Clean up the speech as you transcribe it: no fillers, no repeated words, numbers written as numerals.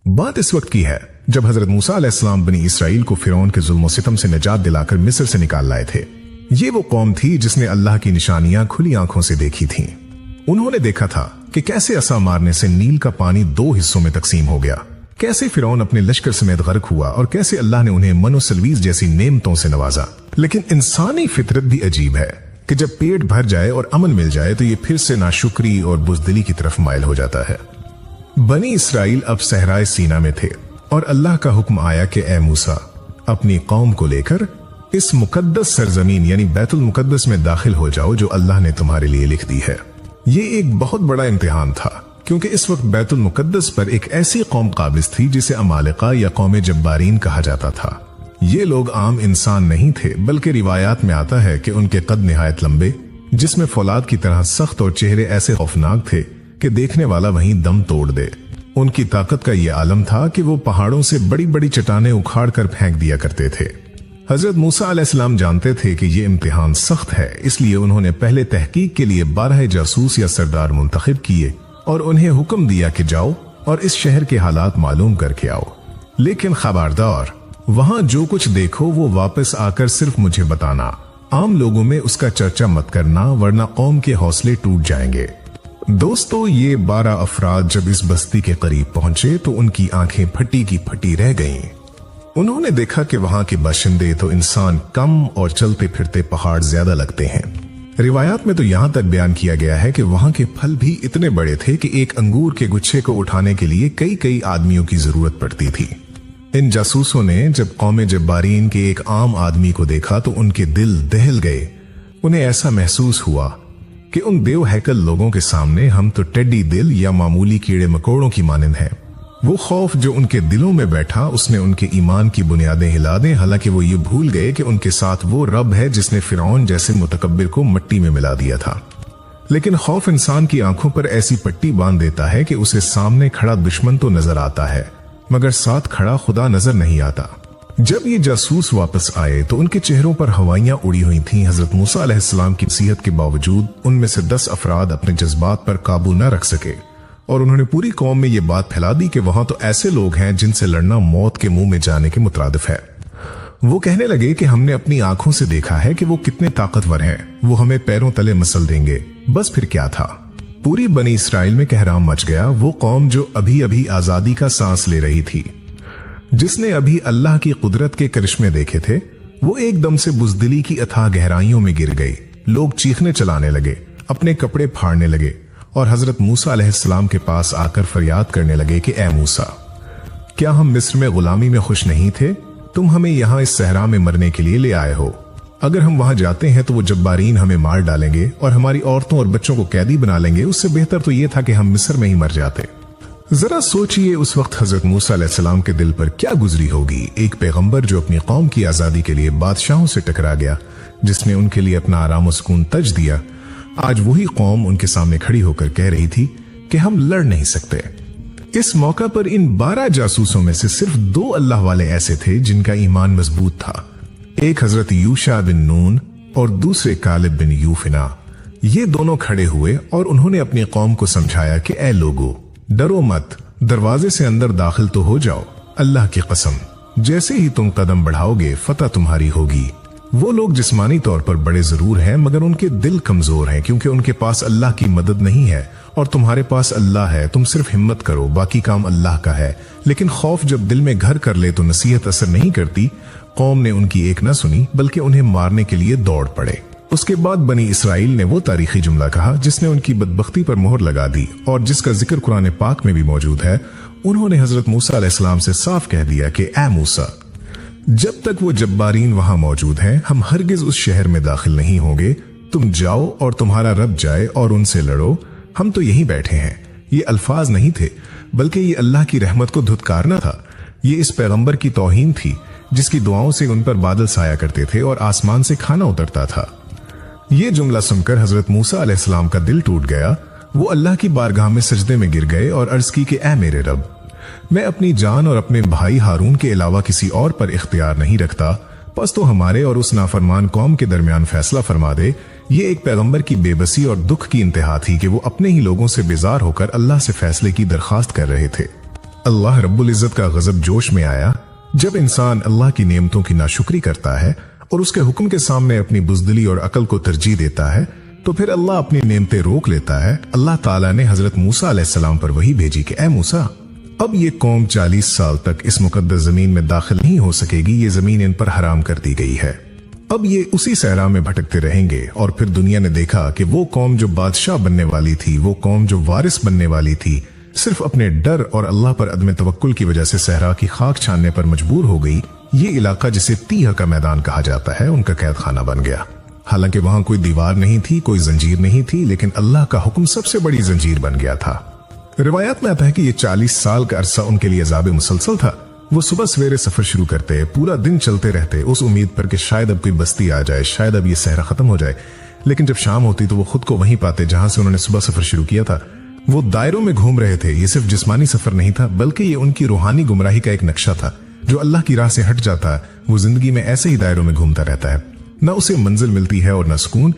बात इस वक्त की है जब हजरत मूसा अलैहिस्सलाम बनी इसराइल को फिरौन के जुल्म सितम से निजात दिलाकर मिस्र से निकाल लाए थे। ये वो कौम थी जिसने अल्लाह की निशानियां खुली आंखों से देखी थीं। उन्होंने देखा था कि कैसे असा मारने से नील का पानी 2 हिस्सों में तकसीम हो गया, कैसे फिरौन अपने लश्कर समेत गर्क हुआ और कैसे अल्लाह ने उन्हें मनोसलवीज जैसी नेमतों से नवाजा। लेकिन इंसानी फितरत भी अजीब है कि जब पेट भर जाए और अमन मिल जाए तो ये फिर से नाशुक्री और बुज़दिली की तरफ माइल हो जाता है। बनी इसराइल अब सहराए सीना में थे और अल्लाह का हुक्म आया कि ए मूसा, अपनी कौम को लेकर इस मुकद्दस सरजमीन यानी बैतुल मुकद्दस में दाखिल हो जाओ जो अल्लाह ने तुम्हारे लिए लिख दी है। ये एक बहुत बड़ा इम्तिहान था क्योंकि इस वक्त बैतुल मुकद्दस पर एक ऐसी कौम काबिज थी जिसे अमालिका या कौम जब्बारीन कहा जाता था। ये लोग आम इंसान नहीं थे बल्कि रिवायात में आता है कि उनके कद निहायत लंबे, जिसमें फौलाद की तरह सख्त और चेहरे ऐसे खौफनाक थे कि देखने वाला वहीं दम तोड़ दे। उनकी ताकत का यह आलम था कि वो पहाड़ों से बड़ी बड़ी चट्टानें उखाड़ कर फेंक दिया करते थे। हजरत मूसा अलैहिस्सलाम जानते थे कि यह इम्तिहान सख्त है, इसलिए उन्होंने पहले तहकीक के लिए 12 जासूस या सरदार मुंतखब किए और उन्हें हुक्म दिया कि जाओ और इस शहर के हालात मालूम करके आओ। लेकिन खबरदार, वहां जो कुछ देखो वो वापस आकर सिर्फ मुझे बताना। आम लोगों में उसका चर्चा मत करना वरना कौम के हौसले टूट जाएंगे। दोस्तों, ये 12 अफराद जब इस बस्ती के करीब पहुंचे तो उनकी आंखें फटी की फटी रह गईं। उन्होंने देखा कि वहां के बाशिंदे तो इंसान कम और चलते फिरते पहाड़ ज्यादा लगते हैं। रिवायात में तो यहां तक बयान किया गया है कि वहां के फल भी इतने बड़े थे कि एक अंगूर के गुच्छे को उठाने के लिए कई कई आदमियों की जरूरत पड़ती थी। इन जासूसों ने जब कौम जब्बारीन के एक आम आदमी को देखा तो उनके दिल दहल गए। उन्हें ऐसा महसूस हुआ कि उन देव हैकल लोगों के सामने हम तो टेडी दिल या मामूली कीड़े मकोड़ों की मानंद हैं। वो खौफ जो उनके दिलों में बैठा उसने उनके ईमान की बुनियादें हिला दें। हालांकि वो ये भूल गए कि उनके साथ वो रब है जिसने फिरौन जैसे मुतकब्बिर को मिट्टी में मिला दिया था। लेकिन खौफ इंसान की आंखों पर ऐसी पट्टी बांध देता है कि उसे सामने खड़ा दुश्मन तो नजर आता है मगर साथ खड़ा खुदा नजर नहीं आता। जब ये जासूस वापस आए तो उनके चेहरों पर हवाइयां उड़ी हुई थीं। हजरत मूसा अलैहिस्सलाम की नसीहत के बावजूद उनमें से 10 अफराद अपने जज्बात पर काबू न रख सके और उन्होंने पूरी कौम में ये बात फैला दी कि वहां तो ऐसे लोग हैं जिनसे लड़ना मौत के मुंह में जाने के मुतरादिफ है। वो कहने लगे कि हमने अपनी आंखों से देखा है कि वो कितने ताकतवर हैं, वो हमें पैरों तले मसल देंगे। बस फिर क्या था, पूरी बनी इसराइल में कहराम मच गया। वो कौम जो अभी अभी आजादी का सांस ले रही थी, जिसने अभी अल्लाह की कुदरत के करिश्मे देखे थे, वो एकदम से बुज़दिली की अथाह गहराइयों में गिर गई। लोग चीखने चलाने लगे, अपने कपड़े फाड़ने लगे और हजरत मूसा अलैहिस्सलाम के पास आकर फरियाद करने लगे कि ए मूसा, क्या हम मिस्र में गुलामी में खुश नहीं थे? तुम हमें यहाँ इस सहरा में मरने के लिए ले आए हो। अगर हम वहां जाते हैं तो वो जब्बारीन हमें मार डालेंगे और हमारी औरतों और बच्चों को कैदी बना लेंगे। उससे बेहतर तो ये था कि हम मिस्र में ही मर जाते। जरा सोचिए उस वक्त हजरत मूसा अलैहिस्सलाम के दिल पर क्या गुजरी होगी। एक पैगंबर जो अपनी कौम की आजादी के लिए बादशाहों से टकरा गया, जिसने उनके लिए अपना आराम और सुकून तज दिया, आज वही कौम उनके सामने खड़ी होकर कह रही थी कि हम लड़ नहीं सकते। इस मौका पर इन 12 जासूसों में से सिर्फ 2 अल्लाह वाले ऐसे थे जिनका ईमान मजबूत था। एक हजरत यूशा बिन नून और दूसरे कालिब बिन यूफिना। ये दोनों खड़े हुए और उन्होंने अपनी कौम को समझाया कि ए लोगो, डरो मत, दरवाजे से अंदर दाखिल तो हो जाओ। अल्लाह की कसम, जैसे ही तुम कदम बढ़ाओगे फतह तुम्हारी होगी। वो लोग जिस्मानी तौर पर बड़े जरूर हैं मगर उनके दिल कमजोर हैं क्योंकि उनके पास अल्लाह की मदद नहीं है और तुम्हारे पास अल्लाह है। तुम सिर्फ हिम्मत करो, बाकी काम अल्लाह का है। लेकिन खौफ जब दिल में घर कर ले तो नसीहत असर नहीं करती। कौम ने उनकी एक न सुनी बल्कि उन्हें मारने के लिए दौड़ पड़े। उसके बाद बनी इसराइल ने वो तारीखी जुमला कहा जिसने उनकी बदबख्ती पर मोहर लगा दी और जिसका जिक्र कुरान पाक में भी मौजूद है। उन्होंने हजरत मूसा अलैहिस्सलाम से साफ कह दिया कि ए मूसा, जब तक वो जब्बारीन वहां मौजूद हैं, हम हरगिज उस शहर में दाखिल नहीं होंगे। तुम जाओ और तुम्हारा रब जाए और उनसे लड़ो, हम तो यहीं बैठे हैं। ये अल्फाज नहीं थे बल्कि ये अल्लाह की रहमत को धुतकारना था। ये इस पैगंबर की तौहीन थी जिसकी दुआओं से उन पर बादल साया करते थे और आसमान से खाना उतरता था। ये जुमला सुनकर हजरत मूसा अलैहिस्सलाम का दिल टूट गया। वो अल्लाह की बारगाह में सजदे में गिर गए और अर्ज की कि ए मेरे रब, मैं अपनी जान और अपने भाई हारून के अलावा किसी और पर इख्तियार नहीं रखता। बस तो हमारे और उस नाफरमान कौम के दरमियान फैसला फरमा दे। ये एक पैगंबर की बेबसी और दुख की इंतहा थी कि वो अपने ही लोगों से बेजार होकर अल्लाह से फैसले की दरखास्त कर रहे थे। अल्लाह रब्बुल इज्जत का गजब जोश में आया जब इंसान अल्लाह की नेमतों की नाशुक्री करता है और उसके हुक्म के सामने अपनी बुज़दिली और अकल को तरजीह देता है, तो फिर अल्लाह अपनी नेमतें रोक लेता है। अल्लाह ताला ने हजरत मूसा अलैहिस्सलाम पर वही भेजी कि ए मूसा, अब ये कौम 40 साल तक इस मुकद्दस जमीन में दाखिल नहीं हो सकेगी, ये जमीन इन पर हराम कर दी गई है। अब ये उसी सहरा में भटकते रहेंगे। और फिर दुनिया ने देखा कि वो कौम जो बादशाह बनने वाली थी, वो कौम जो वारिस बनने वाली थी, सिर्फ अपने डर और अल्लाह पर अदम तवक्कुल की वजह से सहरा की खाक छानने पर मजबूर हो गई। ये इलाका जिसे तीह का मैदान कहा जाता है, उनका कैद खाना बन गया। हालांकि वहां कोई दीवार नहीं थी, कोई जंजीर नहीं थी, लेकिन अल्लाह का हुक्म सबसे बड़ी जंजीर बन गया था। रिवायात में आता है कि ये 40 साल का अरसा उनके लिए अज़ाब मुसलसल था। वो सुबह सवेरे सफर शुरू करते, पूरा दिन चलते रहते, उस उम्मीद पर कि शायद अब कोई बस्ती आ जाए, शायद अब ये सहरा खत्म हो जाए। लेकिन जब शाम होती तो वो खुद को वहीं पाते जहां से उन्होंने सुबह सफर शुरू किया था। वो दायरों में घूम रहे थे। ये सिर्फ जिस्मानी सफर नहीं था, बल्कि ये उनकी रूहानी गुमराही का एक नक्शा था। जो अल्लाह की राह से हट जाता है वो जिंदगी में ऐसे ही दायरों में घूमता रहता है। न उसे मंजिल मिलती है और न सुकून।